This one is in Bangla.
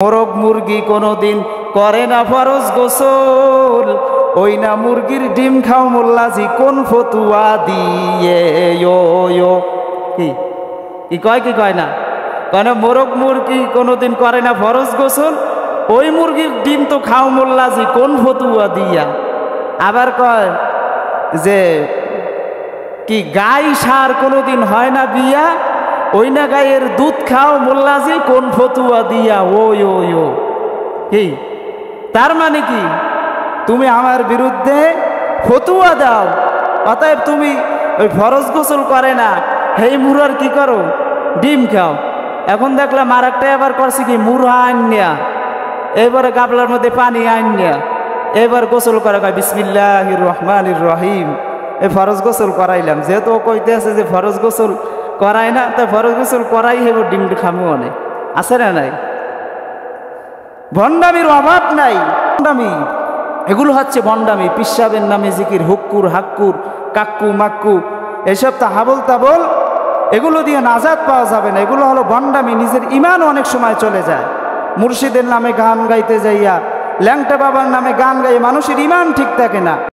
মোরগ মুরগি কোনোদিন করে না ফরজ গোসল, ওই না মুরগির ডিম খাও মোল্লাজি কোন ফতুয়া দিয়ে কি কি কয় কি কয় না কেন মোরগ মুরগি কোনোদিন করে না ফরজ গোসল, ওই মুরগির ডিম তো খাও মোল্লাজি কোন ফতুয়া দিয়া। আবার কয় যে কি গাই সার কোনোদিন হয় না বিয়া, ওই না গায়ের দুধ খাও মোল্লাজি কোন ফতুয়া দিয়া। ও কি তার মানে কি তুমি আমার বিরুদ্ধে ফতুয়া দাও, অতএব তুমি ওই ফরজ গোসল করে না হেই মুরার কি করো ডিম খাও। এখন দেখলাম আর একটা এবার করছে কি মুরা আইনিয়া, এবারে গাবলার মধ্যে পানি আইনিয়া এবার গোসল করা কয় বিসমিল্লাহির রহমানির রহিম। এই ফরজ গোসল করাইলাম, যেহেতু কইতে আছে যে ফরজ গোসল করাই না, তাই ফরজ গোসল করাই হেব ডিম খামু অনেক আছে না নাই। ভণ্ডামির অভাব নাই, ভণ্ডামি এগুলো হচ্ছে ভণ্ডামি। পিসাবের নামে জিকির, হুক্কুর হাক্কুর কাক্কু মাক্কু এসব তা হাবল তাবল, এগুলো দিয়ে নাজাত পাওয়া যাবে না। এগুলো হলো ভণ্ডামি, নিজের ইমান অনেক সময় চলে যায়। মুর্শিদের নামে গান গাইতে যাইয়া, ল্যাংটা বাবার নামে গান গাইয়ে মানুষের ইমান ঠিক থাকে না।